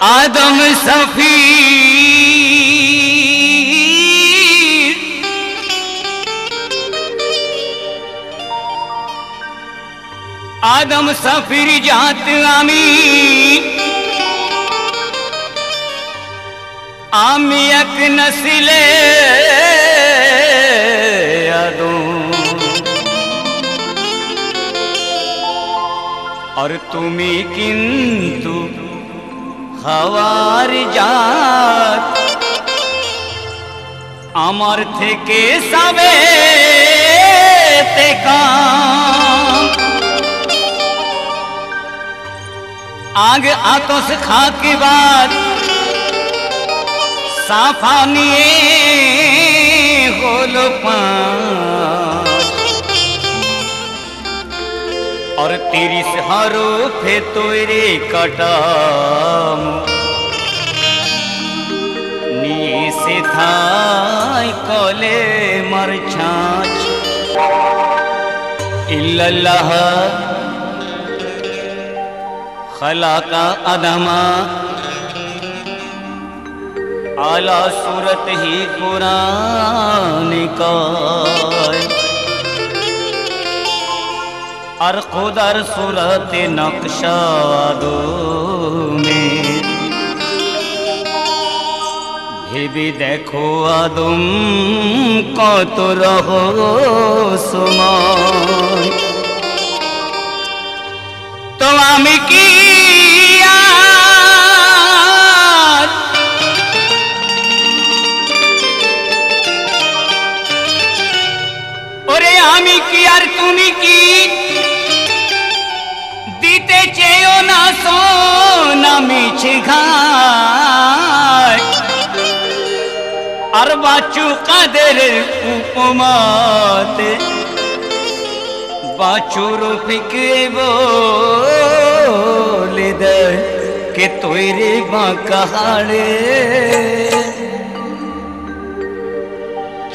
आदम सफीर आदम सफीर जात आमी एक नस्ले आदम और तुम्हें किंतु हवार जात आमर थे सबे ते काम आग आतोस खा के बाद साफानिए होलो पान और 30 हरूफे तोरे कटाम निये से थाई कले मर छाछ इल्लल्लाह खलाका अदमा आला सूरत ही कुरान का और खुदर सूरत नक्शा दो में भी देखो आदम कत रहो समय तो आमी की ओरे आमी की और तुमी की दीते चेयो ना सोना मीछे घाय और बाचू कादर उपमाते बाचू रूपिके बोले दे के तोरे बाकाहाड़े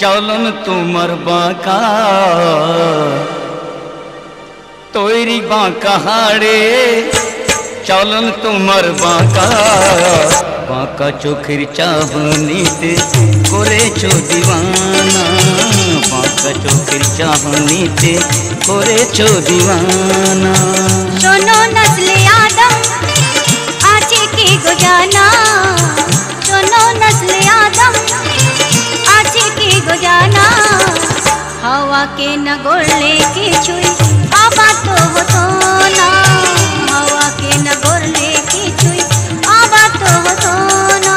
चलन तुमर बाका तोरी बाकाहाड़े चलन तुमर बाका बाका चोखिर चाहनीते करे चो दीवाना बाका चोखिर चाहनीते करे चो दीवाना सुनो नस्ले आदम आचे के गुजाना सुनो नस्ले आदम आचे के गुजाना हवा के न गोले के छुई आबा तो हो तो ना हवा के न गोले के छुई आबा तो हो तो ना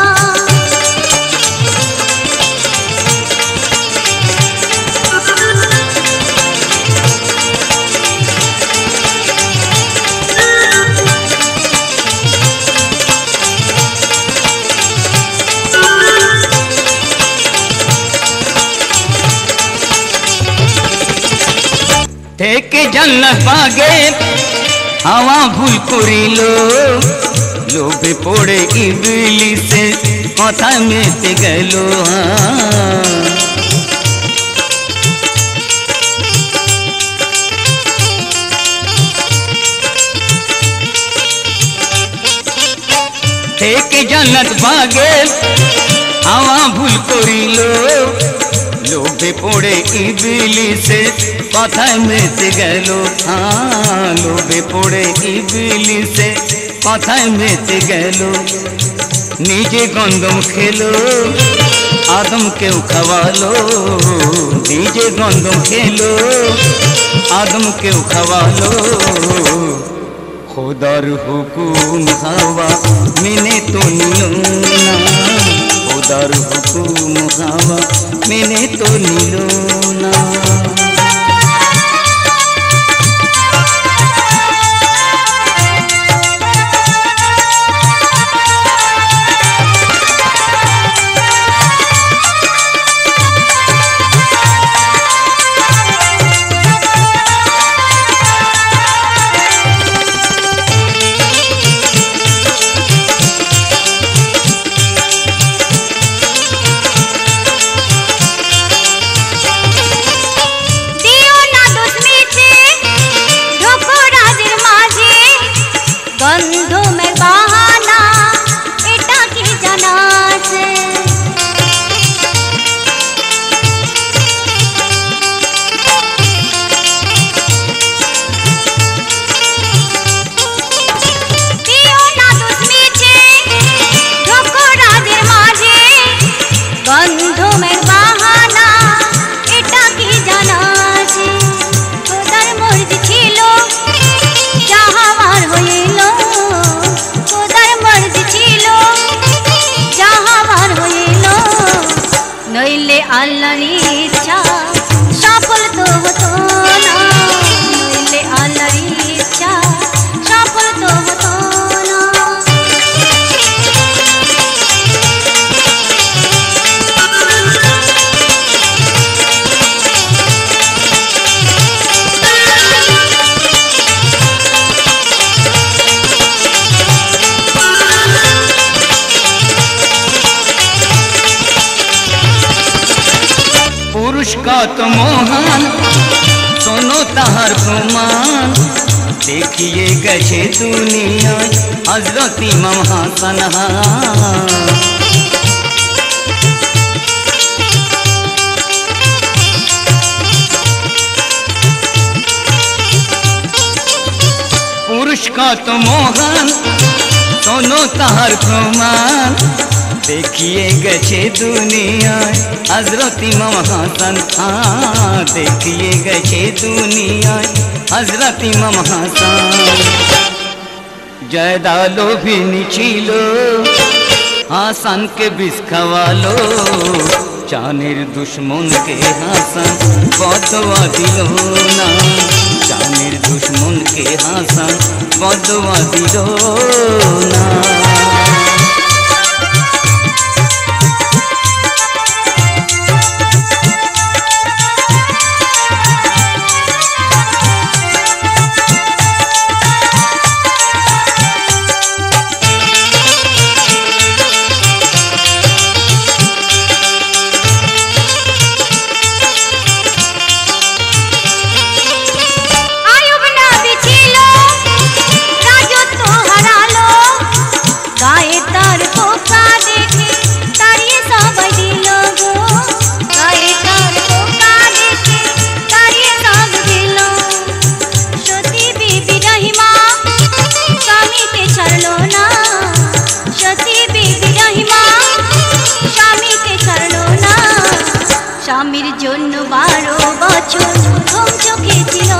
थे जन्नत पागे हवा भूल करिलो लोभे पड़े इबली से कथा में गलो थे जन्नत पागे हवा भूल करिलो लोभे पड़े इबली से कथा में गलो हाँ लोभे पड़े इबली से कथा में गलो निजे गंदम खेलो आदम के खवालो निजे गंदम खेलो आदम के खवालो खुदार हुकुम हवा मैंने तो नीलो ना खुदार हुकुम हवा मैंने तो नीलो ना কত মহান শোনো তাহার প্রমাণ দেখিয়ে গেছে দুনিয়ায় হযরত ইমাম হাসান। পুরুষ কত মহান শোনো তাহার প্রমাণ দেখিয়ে গেছে দুনিয়ায় হযরত ইমাম হাসান। দেখিয়ে গেছে দুনিয়ায় হযরত ইমাম হাসান। জয়দা লোভিনী ছিল হাসানকে বিষ খাওয়ালো জানের দুশ্মনকে হাসান বদওয়া দিল না। জানের দুশ্মনকে হাসান বদওয়া দিল না। স্বামীর জন্য 12 বছর ঘুম চোখে ছিল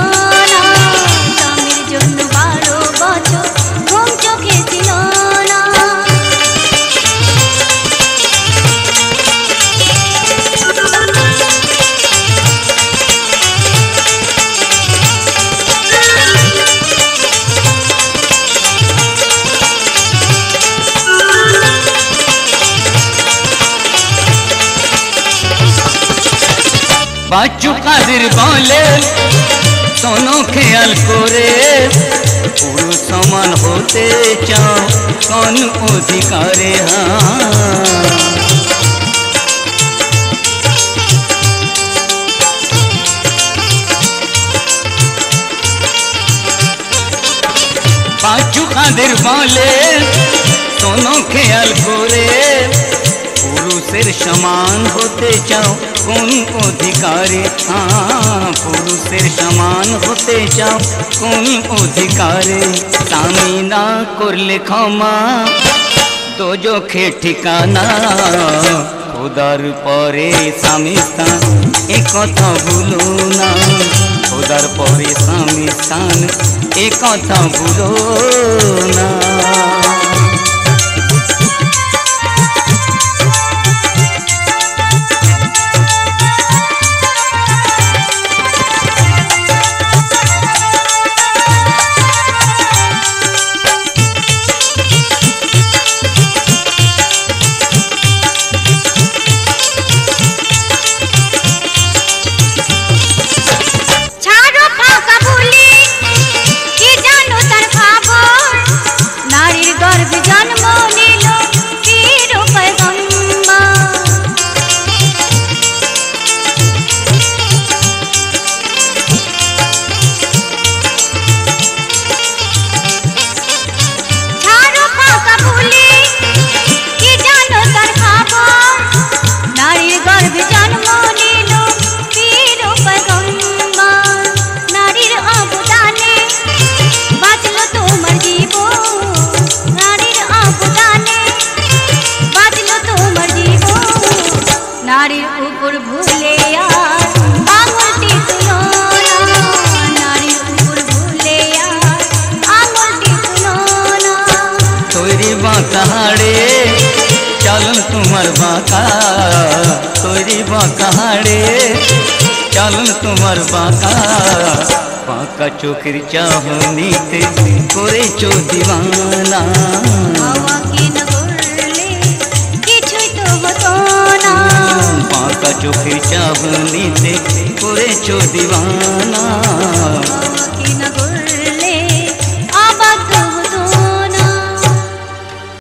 না। স্বামীর জন্য 12 বছর ঘুম চোখে ছিল না। বাচ্চু কাদের বলে শোনো খেয়াল করে পুরুষ সমান হতে চাও কোন অধিকারে। বাচ্চু কাদের বলে শোনো খেয়াল করে পুরুষের সমান হতে চাও কোন অধিকারে। পুরুষের সমান হতে চাও কোন অধিকারে। স্বামী না করলে ক্ষমা দোজখে ঠিকানা। খোদার পরে স্বামী স্থান এ কথা ভুলো না। খোদার পরে স্বামী স্থান এ কথা ভুলো না। নারীর উপর ভুলে আর আঙুলটি তুলো না। নারীর উপর ভুলে আর আঙুলটি তুলো না। তৈরি বাঁকা হাড়ে চলন তোমার বাঁকা। তৈরি বাঁকা হাড়ে চলন তোমার বাঁকা। বাঁকা চোখের চাহনিতে করেছো দিওয়ানা। বাবাকে না করলে কিছুই তো হতো না। বাঁকা চোখের চাহনিতে করেছো দিওয়ানা।